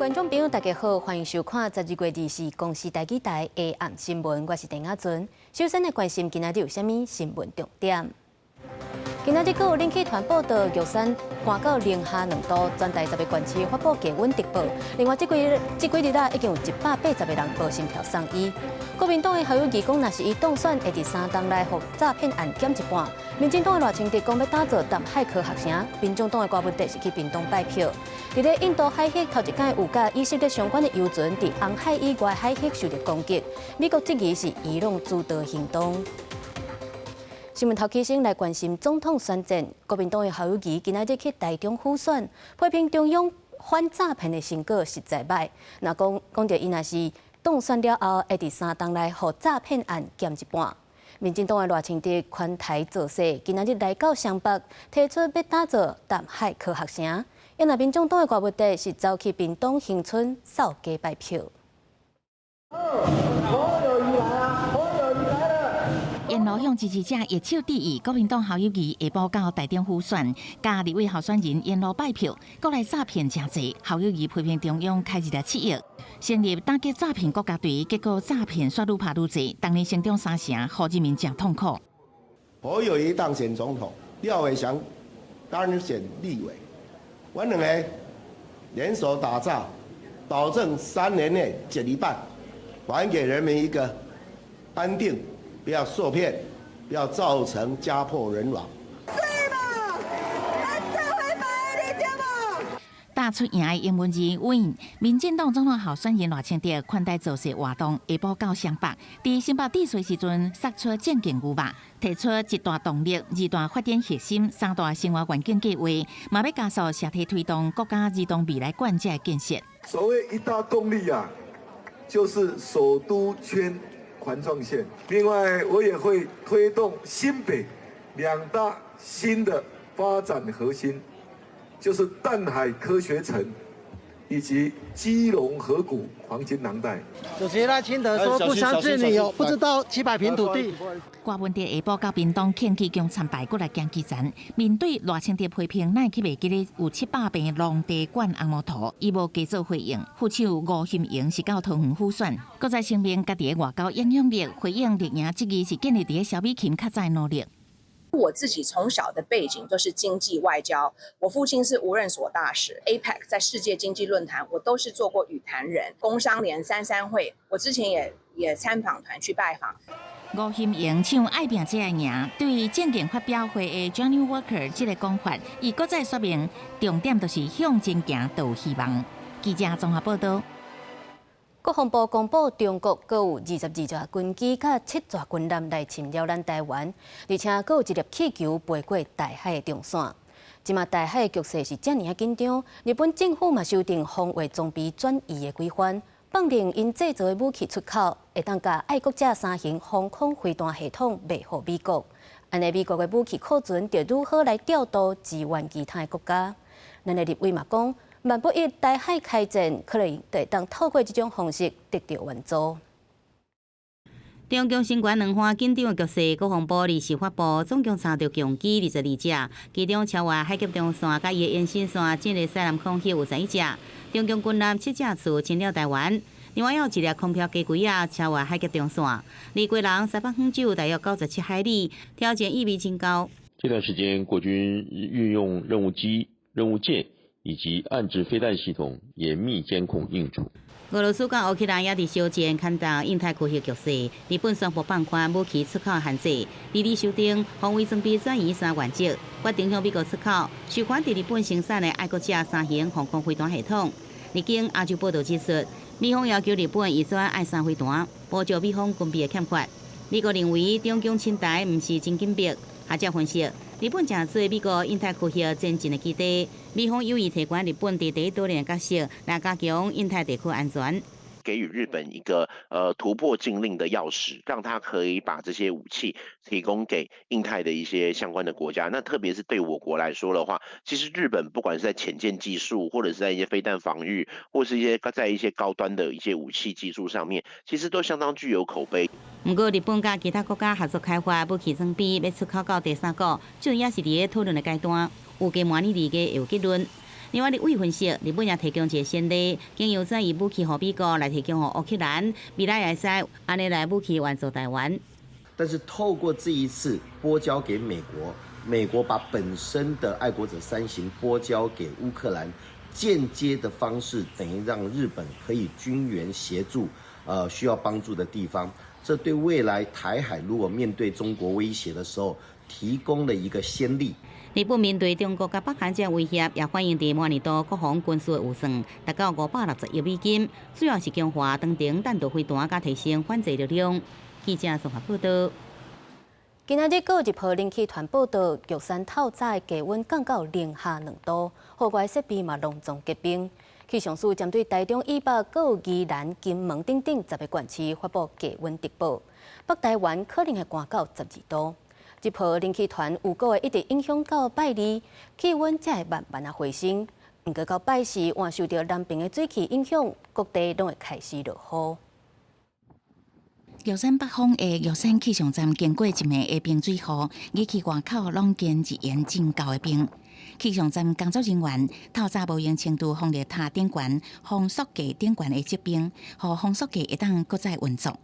观众朋友，大家好，欢迎收看12月24公视台记台下暗新闻，我是陈雅纯。首先来关心今仔日有啥物新闻重点。今仔日阁有冷气团报道，玉山寒到零下2度，全台10个县市发布低温特报。另外，这几日已经有180个人无心跳送医。国民党的侯友宜讲，若是伊当选，会伫3天内互诈骗案减一半。民进党的赖清德讲要打造淡海科学城，民众党的瓜分地是去屏东拜票。伫咧印度海域头一间有甲以色列相关的游船伫红海以外海域受到攻击，美国质疑是伊朗主导行动。新闻头起先来关心总统选战，国民党的侯友宜今仔日去台中辅选，批评中央反诈骗的成果实在歹。那讲到伊若是当选了后，会伫3天内互诈骗案减一半。民进党的赖清德宽台造势，今仔日来到湘北，提出要打造淡海科学城。因为民众党的瓜分地是走去屏东恒春扫街拜票。沿路向支持者热手致意，国民党侯友宜下晡到台中辅选，甲立委候选人沿路拜票，国内诈骗真济。侯友宜批评中央开2.7亿，成立打击诈骗国家队，结果诈骗煞愈拍愈济，当年成长3成，互人民真痛苦。侯友宜当选总统，廖伟翔当选立委，我两个联手打造，保证3年内减一半，还给人民一个安定。不要受骗，不要造成家破人亡。打出赢的英文字 win， 民进党总统候选人赖清德宽带造势活动，下晡到湘北，伫新北治水时阵，杀出政见牛肉，提出1大动力、2大发展核心、3大生活环境计划，嘛要加速社体推动国家移动未来关键建设。所谓1大动力啊，就是首都圈环状线。另外，我也会推动新北2大新的发展核心，就是淡海科学城以及基隆河谷黄金廊带。主席赖清德说不相信你有不知道700坪土地。郭文哲下晡到屏东庆基宫参拜，过来行基层。面对赖清德批评，乃去袂记咧有700坪农地管红毛图，伊无加做回应。副手吴欣盈是到桃园辅选，搁再声明家己的外交影响力，回应绿营质疑是建立伫小美琴较早努力。我自己从小的背景都是经济外交，我父亲是无任所大使 ，APEC 在世界经济论坛，我都是做过语坛人，工商联33会，我之前也参访团去拜访。吴欣盈唱爱拼才会赢，对政见发表会的 Johnny Walker 这个讲法，伊搁再说明，重点就是向前行，都有希望。记者综合报道。国防部公布，中国阁有22架军机、甲7座军舰来侵扰咱台湾，而且阁有1粒气球飞过台海的中线。即马台海的局势是遮尔紧张，日本政府嘛修订防卫装备转移的规范，放令因制造的武器出口会当甲爱国者3型防空飞弹系统卖予美国。安尼美国的武器库存就如何来调度支援其他的国家？咱的立委嘛讲。万不一台海开战，可能会当透过这种方式得到援助。中共新冠2番紧张的局势，国防部临时发布，总共查到强机22架，其中超越海峡中线甲伊的延伸线进入西南空域有11架，中共军舰7架次侵扰台湾。另外有1粒空飘机轨啊，超越海峡中线，离归人西北方周大约97海里，挑战意味真高。这段时间，国军运用任务机、任务舰。以及岸置飞弹系统严密监控应处。俄罗斯甲乌克兰也伫小战看到印太区域局势，日本宣布放宽武器出口限制，修订防卫装备转移3原则，决定向美国出口授权伫日本生产的爱国者3型防空飞弹系统。日经亚洲报道指出，美方要求日本移转爱3飞弹，补救美方军备的欠缺。美国认为中共侵台毋是真紧迫，学者分析。日本正做美国印太区域前进的基地，美方有意提悬日本伫第一岛链的角色，来加强印太地区安全。给予日本一个突破禁令的钥匙，让他可以把这些武器提供给印太的一些相关的国家。那特别是对我国来说的话，其实日本不管是在潜舰技术，或者是在一些飞弹防御，或是在一些高端的一些武器技术上面，其实都相当具有口碑。不过，日本甲其他国家合作开发武器装备，要出口到第三国，这也是伫咧讨论的阶段。有计明年2月会有结论。另外，立委分析，日本也提供一个先例，经由转移武器予美国来提供予乌克兰，未来也使安尼来武器援助台湾。但是透过这一次拨交给美国，美国把本身的爱国者3型拨交给乌克兰，间接的方式等于让日本可以军援协助需要帮助的地方。这对未来台海如果面对中国威胁的时候，提供了一个先例。日本面对中国甲北韩这威胁，也反映伫马年度国防军事的预算达到560亿美金，主要是强化长程弹道飞弹，甲提升反制力量。记者综合报道。今仔日有一波冷气团报道，玉山透早低温降到零下2度，户外设备嘛隆重结冰。气象署针对台中以北、有宜兰、金门等10个县市发布低温特报，北台湾可能会寒到12度。这波冷气团有够会一直影响到拜二，气温才会慢慢回升。不过到拜四，换受到南边的水汽影响，各地拢会开始落雨。玉山北方的玉山气象站经过一暝的冰水雨，日气外口拢见一沿真高的冰。气象站工作人员透早无用程度风力塔顶悬、风速计顶悬的积冰，互风速计会当搁再运作。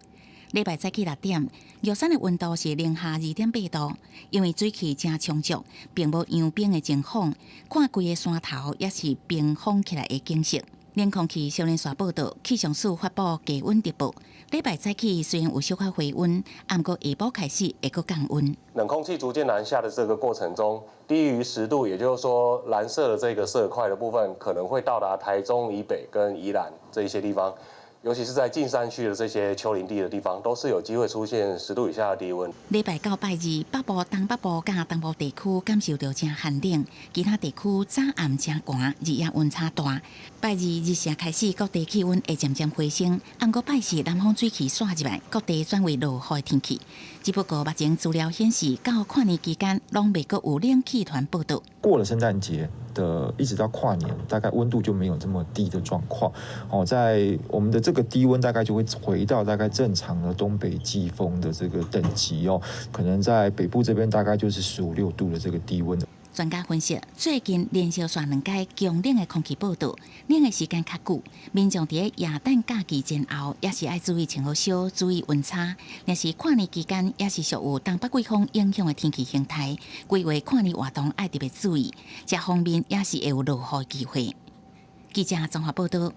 礼拜早起6点，玉山的温度是零下2.8度，因为水汽真充足，并无扬冰的情况，看规个山头也是冰封起来的景色。冷空气少年线报道，气象署发布低温特报。礼拜早起虽然有小可回温，不过下晡开始会搁降温。冷空气逐渐南下的这个过程中，低于10度，也就是说蓝色的这个色块的部分可能会到达台中以北跟宜兰这一些地方。尤其是在近山区的这些丘陵地的地方，都是有机会出现10度以下的低温。礼拜到拜二，北部、东北部甲东部地区感受到真寒冷，其他地区早暗真寒，日夜温差大。拜二日下开始，各地气温会渐渐回升。不过拜四南风水汽刷入来，各地转为落雨的天气。只不过目前资料显示，到跨年期间，拢未阁有冷气团报道。过了圣诞节的，一直到跨年，大概温度就没有这么低的状况。在我们的这个低温，大概就会回到大概正常的东北季风的这个等级哦。可能在北部这边大概就是15、16度的这个低温。专家分析，最近连续刷2届强冷的空气报道，冷的时间较久，民众伫元旦假期前后，也是爱注意穿好少，注意温差。若是跨年期间，也是属有东北季风影响的天气形态，规划跨年活动爱特别注意。这方面也是会有落雨机会。记者综合报道。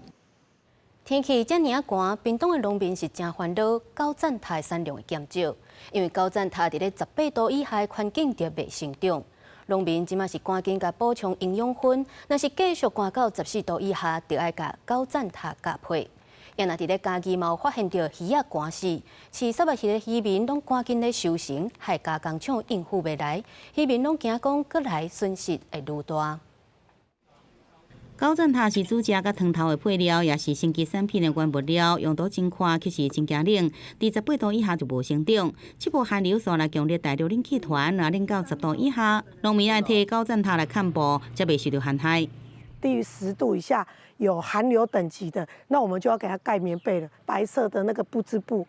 天气遮尔寒，屏东的农民是真烦恼，高赞塔产量会减少，因为高赞塔伫咧18度以下环境就袂生长。农民即马是赶紧甲补充营养分，若是继续寒到14度以下，就要甲高赞塔搭配。也若伫咧家己嘛有发现到鱼仔寒死，饲杀物鱼的渔民拢赶紧咧收成，害加工厂应付袂来，渔民拢惊讲过来损失会愈大。高赞塔是煮食甲汤头的配料，也是升级产品的原物料，用途真宽，其实真惊冷。伫18度以下就无生长。这波寒流素来强烈大陆冷气团，若冷到10度以下，农民爱摕高赞塔来看布，才袂受到寒害。低于10度以下有寒流等级的，那我们就要给它盖棉被了。白色的那个布织布，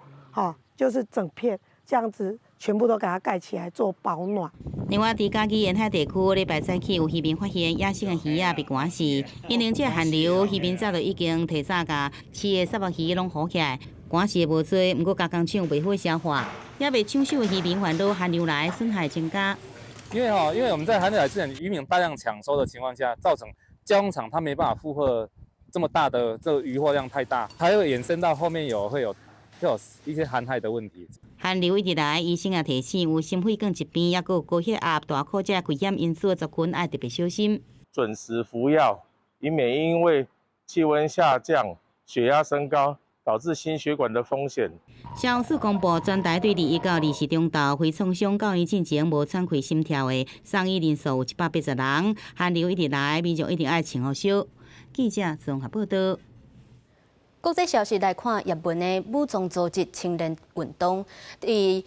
就是整片这样子。全部都给它盖起来做保暖。另外，伫嘉义沿海地区，礼拜早起有渔民发现野生的鱼仔被寒死，因为这寒流，渔民早就已经提早甲饲的杀物鱼拢好起来，寒死的无多，不过加工厂袂好消化，也被抢手的渔民烦恼寒流来损害增加。因为我们在寒流来之前，渔民大量抢收的情况下，造成加工厂它没办法负荷这么大的这个渔获量太大，还会衍生到后面会有一些寒害的问题。寒流一直来，医生也提醒有心血管疾病，也有高血压、大口这危险因素的族群，爱特别小心。准时服药，以免因为气温下降、血压升高，导致心血管的风险。消息公布，全台对21到24中昼非创伤到医进前无喘气心跳的送医人数有180人。寒流一直来，民众一定爱穿好少。记者综合报道。国际消息来看，也门的武装组织青年运动伫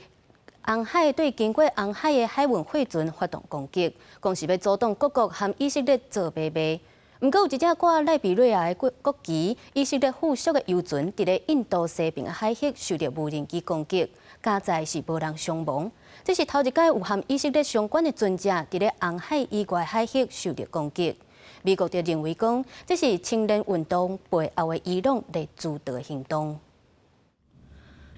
红海对经过红海的海运货船发动攻击，讲是要阻挡各国和以色列做买卖。不过有一只挂赖比瑞亚的国旗、以色列附属的游船，伫咧印度西边的海域受到无人机攻击，加在是无人伤亡。这是头一届有和以色列相关的船只伫咧红海以外海域受到攻击。美国就认为讲，这是青年运动背后的伊朗在主导的行动。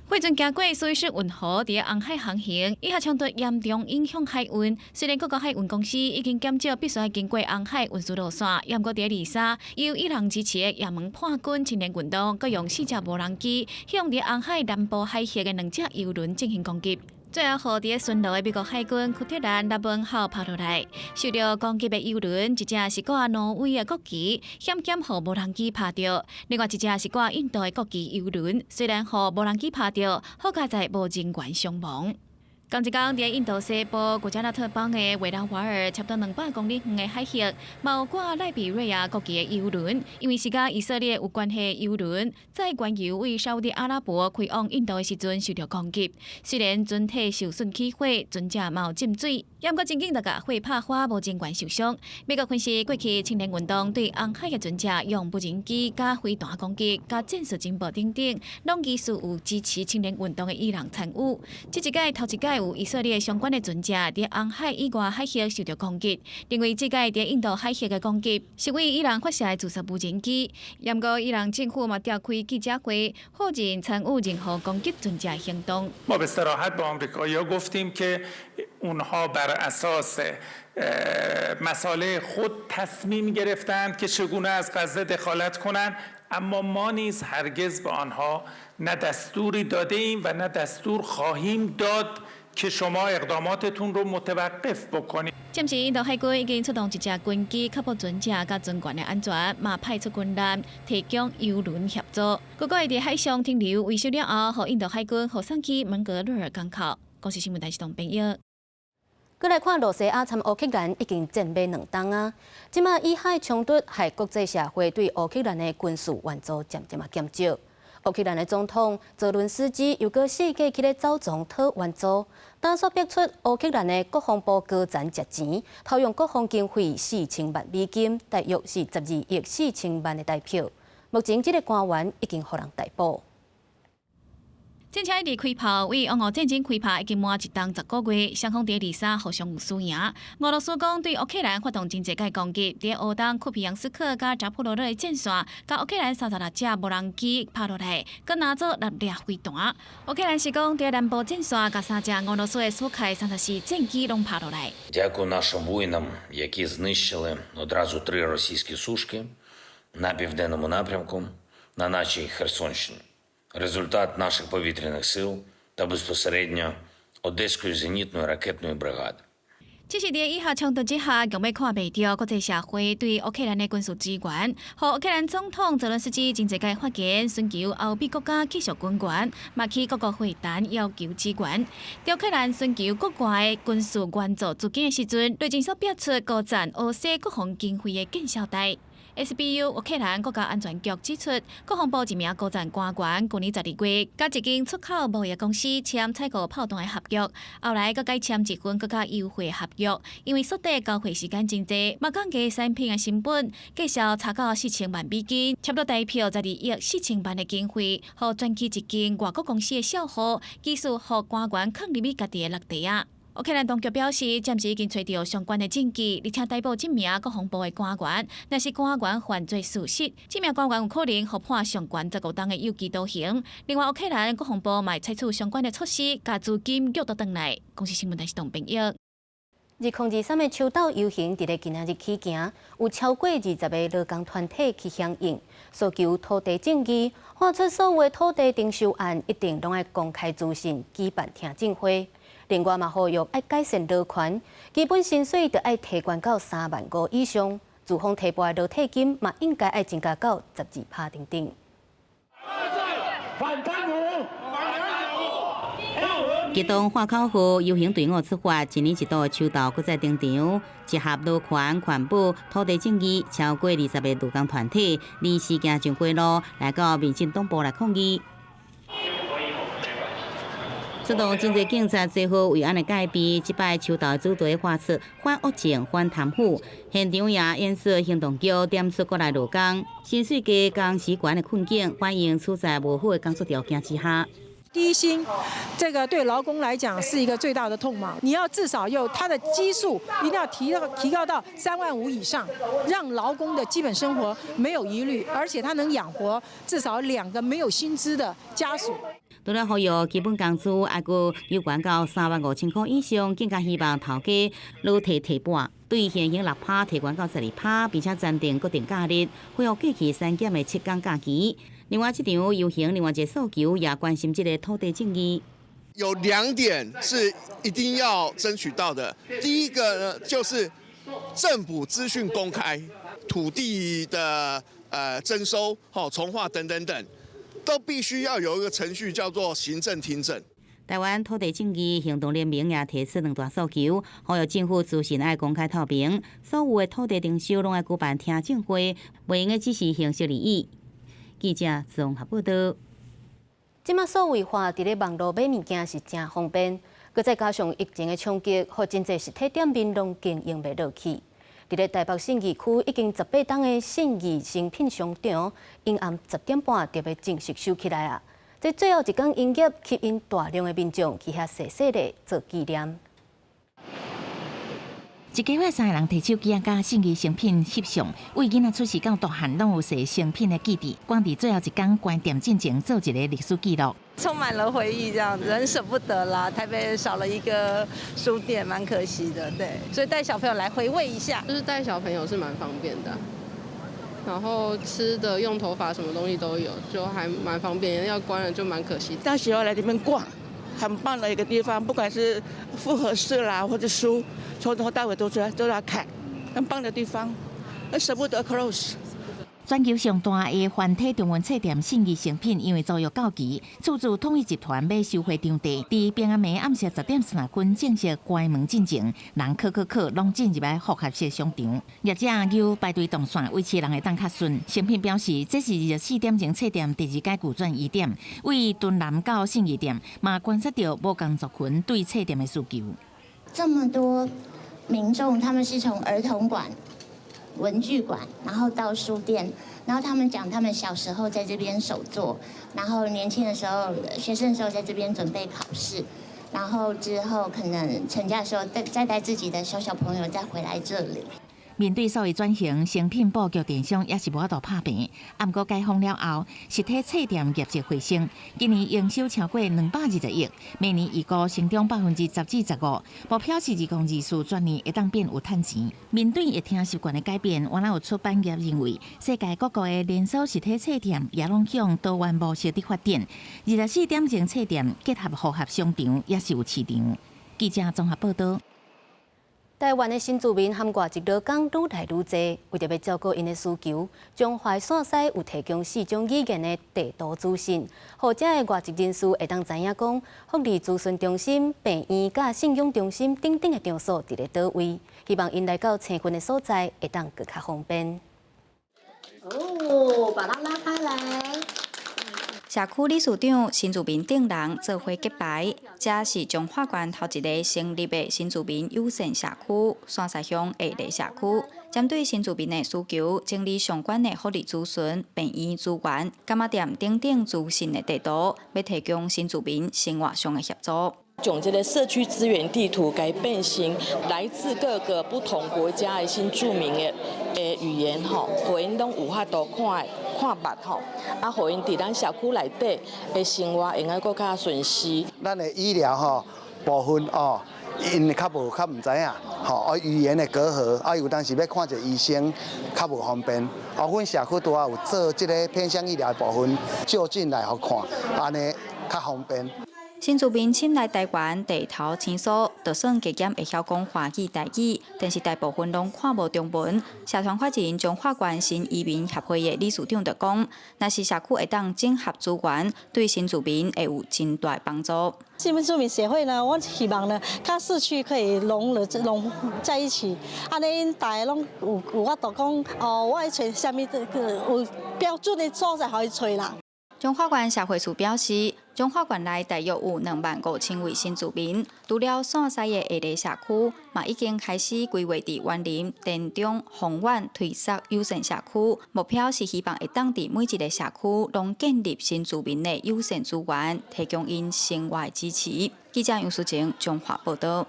惠准经过苏伊士运河伫红海航行，以下冲突严重影响海运。虽然各个海运公司已经减少必须经过红海运输路线，不过伫23由伊朗支持的也门叛军青年运动，佮用4只无人机向伫红海南部海峡的2只油轮进行攻击。最后，互伫巡逻的美国海军库特兰纳本号拍落来，受到攻击的油轮，一只是挂挪威的国旗，险险互无人机拍着；另外一只是挂印度的国旗油轮，虽然互无人机拍着，好佳在无人员伤亡。同一天，伫印度西部古加拉特邦的维拉瓦尔，差不多200公里远的海峡，有挂赖比瑞亚国旗的油轮，因为是甲以色列有关系的油轮，在原油为沙烏地阿拉伯开往印度的时阵受到攻击。虽然船体受损起火，船只嘛有浸水，不过真紧就甲火拍花，无人员受伤。美国分析过去青年运动对红海的船只用无人机、加飞弹攻击、加战术情报等等，拢疑似有支持青年运动的伊朗参与。这一届头一届有以色列相关的船只伫红海以外海峡受到攻击，认为这届伫印度海峡的攻击是为伊朗发射的自杀无人机。不过伊朗政府嘛召开记者会，否认参与任何攻击船只的行动。ما به صراحت به آمریکایی‌ها گفتیم که اونها بر اساس مسائل خود تصمیم گرفتند که چگونه از غزه دخالت کنند اما ما نیز هرگز به آنها نه دستوری داده ایم و نه دستور خواهیم داد که شما اقداماتتون رو متوقف بکنید. 暂时，印度海军已经出动一只军机，确保船只甲船员的安全，嘛派出军舰提供油轮协助。各国伫海上停留维修了后，予印度海军后送去蒙哥瑞尔港口。公司新闻台是同朋友。再来看罗西亚参乌克兰已经战败2冬啊！即马以海冲突害国际社会对乌克兰的军事援助渐渐减少。乌克兰的总统泽伦斯基又搁世界去咧走总讨援助，打算逼出乌克兰的国防部高层接钱，投用国防经费4000万美金，大约是12亿4000万的代票。目前这个官员已经互人逮捕。战车一直开炮，为俄乌战争开炮已经满1冬10个月，双方伫23互相有输赢。俄罗斯讲对乌克兰发动真济届攻击，伫乌东库皮扬斯克甲扎波罗热的战线，甲乌克兰36只无人机拍落来，佮拿走6粒飞弹。乌克兰是讲伫南部战线，甲3只俄羅斯的苏凯34戰機拢拍落来。Дякую нашим воїнам, які знищили одразу 3 російські сушки на південному напрямку на нашій Херсонщині. Результат наших повітряних сил та безпосередньо Одеської зенітної ракетної бригади. 这是伫以下冲突之下，强要看袂到国际社会对乌克兰的军事支援。和乌克兰总统泽伦斯基真济届发言，寻求欧美国家继续军援，嘛去各国会谈要求支援。乌克兰寻求国外的军事援助资金的时阵，内政所表出高赞欧西国防经费的见效带。SBU 乌克兰国家安全局指出，国防部一名高层官员去年12月，甲一间出口贸易公司签采购炮弹的合约，后来佮改签一份更加优惠的合约，因为缩短交货时间真济，嘛降低产品的成本，计销差到4000万美金，差不多代表12亿4000万的经费，互转去一间外国公司的小号，技术互官员放入去家己的落地啊。乌克兰当局表示，暂时已经找到相关的证据，而且逮捕这名国防部的官员。若是官员犯罪事实，这名官员有可能被判上悬15冬的有期徒刑。另外，乌克兰国防部嘛采取相关的措施，把资金约倒转来。公司新闻台是同朋友。2023的秋斗游行伫咧今仔日起行，有超过20个劳工团体去响应，诉求土地正义，喊出所有土地征收案一定拢要公开资讯，举办听证会。另外嘛，呼吁要改善劳权，基本薪水就要提悬到3万5以上，自方提拨的劳退金嘛应该要增加到12%等等。激动花口河游行队伍出发，一年一度的秋斗搁再登场，集合劳权、环保、土地正义超过20个劳工团体，临时行上街路来到民进党部来抗议。出动真侪警察最好为安尼改变，即摆秋斗主题画出反恶政、反贪腐，现场也演示行动剧，点出国内劳工薪水低、工时悬的困境，反映处在无好的工作条件之下。低薪，这个对劳工来讲是一个最大的痛嘛。你要至少有它的基数一定要提高到3.5万以上，让劳工的基本生活没有疑虑，而且他能养活至少2个没有薪资的家属。除了呼吁基本工资还佫有关到35000块以上，更加希望头家落提半，对现行6%提悬到12%，并且暂定固定假日，恢复过去3减的7天假期。另外，这场游行另外一个诉求也关心这个土地正义。有2点是一定要争取到的。第一个呢，就是政府资讯公开，土地的征收、重划等等等，都必须要有一个程序叫做行政听证。台湾土地正义行动联盟也提出2大诉求，呼吁政府资讯要公开透明，所有的土地征收拢要举办听证会，袂用只是形式利益。记者综合报道。即马所谓化伫咧网络买物件是真方便，佮再加上疫情的冲击，互真侪实体店面拢经营袂落去。伫咧台北信义区已经18栋的信义诚品商场，阴暗10点半就要正式收起来啊！这最后一天营业，吸引大量的民众去遐细细的做纪念。一个月3个人摕手机甲信义诚品翕相，为囡仔出世到大汉拢有写诚品的记忆。光伫最后一天关店进前做一个历史记录，充满了回忆，这样子很舍不得啦。台北少了一个书店，蛮可惜的，对。所以带小朋友来回味一下，就是带小朋友是蛮方便的，然后吃的、用头发什么东西都有，就还蛮方便。要关了就蛮可惜。大家喜欢来这边逛。很棒的一个地方，不管是复合式啦，或者书，从头到尾都要看，很棒的地方，舍不得 close。全球上大的繁体中文册店信义诚品，因为遭遇告急，出自统一集团要收回场地，伫平安暝暗时10点30分正式关门进前，人拢进入来复合式商场。业者由排队动线维持人会当较顺。诚品表示，这是24点前册店第2届旧转移点，为敦南到信义店，嘛观察到无工族群对册店的需求。这么多民众，他们是从儿童馆、文具馆，然后到书店，然后他们讲他们小时候在这边手作，然后年轻的时候、学生的时候在这边准备考试，然后之后可能成家的时候再带自己的小朋友再回来这里。面对数位转型，诚品布局电商也是无法度拍平。不过解封了后，实体册店业绩回升，今年营收超过220亿，明年预估成长10%至15%，目标是2024全年会当变有趁钱。面对疫情习惯的改变，原来有出版业认为，世界各国的连锁实体册店也拢向多元模式的发展，24点前册店结合复合商场也是有市场。记者综合报道。台湾的新住民涵盖一劳工愈来愈多，为着要照顾因的需求，中华线西有提供4种语言的地图资讯，或者的外籍人士会当知影讲，福利咨询中心、病院、甲信用中心等等的场所伫咧倒位，希望因来到青训的所在会当更较方便。把它拉开来。社区理事长新住民等人做伙揭牌，这是中华县头一个成立的新住民友善社区——线西乡下里社区。针对新住民的需求，整理相关的福利资讯、病院资源、柑仔店等等资讯的地图，要提供新住民生活上的协助。从这个社区资源地图改变成来自各个不同国家的新住民的语言吼，互因拢有法度看捌吼，啊，互因伫咱社区内底的生活会用更较顺遂。咱的医疗吼部分哦，因较唔知影吼，语言的隔阂，啊有当时要看一个医生较无方便，啊，阮社区拄啊有做这个偏向医疗的部分，就近来互看，安尼较方便。新住民侵来台湾地头签所，就算加减会晓讲华语、台语，但是大部分拢看无中文。社团法人中华县新移民协会的理事长就讲，若是社区会当整合资源，对新住民会有真大帮助。新住民协会呢，我希望呢，甲市区可以融在一起，安尼大家拢有法度讲，哦，我要找啥物有标准的所在，可以找啦。中华县社会处表示，中华县内大约有25000位新住民，除了线西的下里社区，嘛已经开始规划伫园林、田中、宏远推设优先社区，目标是希望会当伫每一个社区拢建立新住民的优先资源，提供因生活支持。记者杨淑晴中华报道。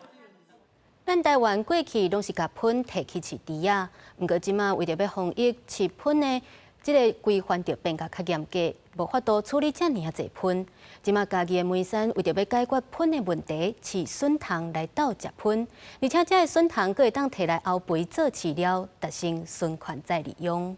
咱台湾过去拢是甲喷提去饲猪啊，毋过即马为着要防疫，饲喷的即个规范就变甲较严格，无法度处理遮尔啊侪喷。即马家己的梅山为着要解决喷的问题，饲笋虫来斗食喷，而且遮个笋虫佫会当摕来熬肥做饲料，达成循环再利用。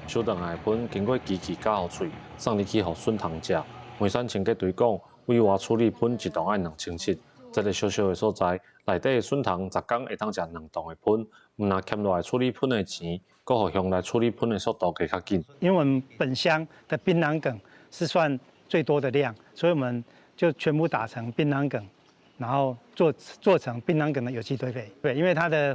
小肠的喷经过机器加互喙，送入去互笋虫食。梅山清洁队讲，委外处理喷一档爱2007。这个小小的所在，内底的笋虫10天会当食2档的喷，毋若欠落来处理喷的钱，阁互乡来处理喷的速度加较紧。因为我们本乡的槟榔梗是算最多的量，所以我们就全部打成槟榔梗，然后做成槟榔梗的有机堆肥。对，因为它的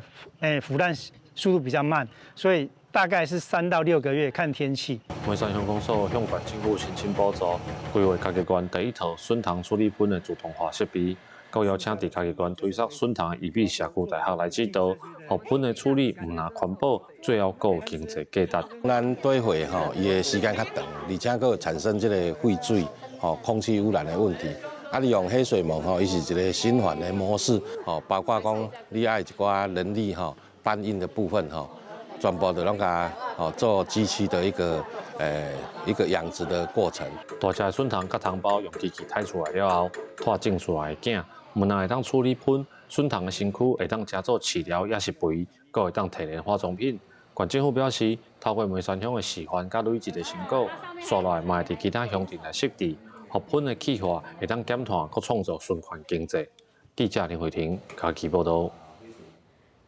腐烂速度比较慢，所以大概是3到6个月，看天气。梅山乡公所向县政府申请补助，规划嘉义县第一套笋虫处理喷的自动化设备。高邀请伫嘉义县推设笋虫预备社区大学来指导，互喷的处理毋但环保，最后阁有经济价值。咱堆肥吼，伊的时间较长，而且阁产生这个废水、空气污染的问题。啊，利用黑水虻吼，伊是一个循环的模式，包括讲你爱一寡人力搬运的部分全部都拢甲做机器的一个养殖的过程。大只笋虫甲汤包用机器汰出来了后，脱种出来的茎。毋但会当处理喷，笋虫的身躯会当加做饲料，也是肥，阁会当提炼化妆品。县政府表示，透过梅山乡的示范甲累积的成果，刷来嘛会伫其他乡镇来设置，互喷的气化会当减碳，阁创造循环经济。记者林慧婷嘉义报道。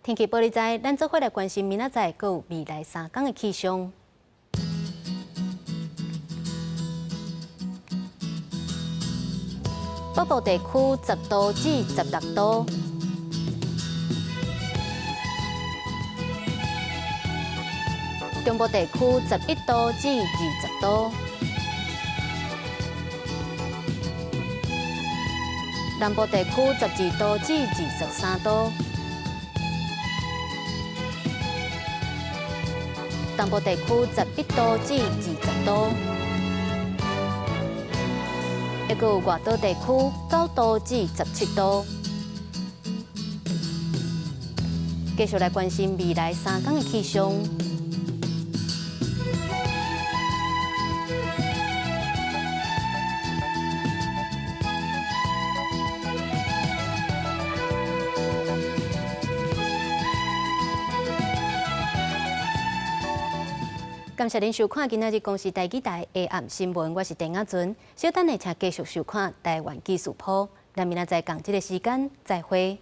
天气报你知，咱做伙来关心明仔载，阁有未来3天的气象。北部地区10度至16度，中部地区11度至20度，南部地区12度至23度，东部地区11度至20度。还有外岛地区9度至17度。继续来关心未来3天的气象。感谢您收看今仔日公视台记台下暗新闻，我是陈雅纯。稍等下请继续收看台湾技术铺，咱明仔载同一个时间再会。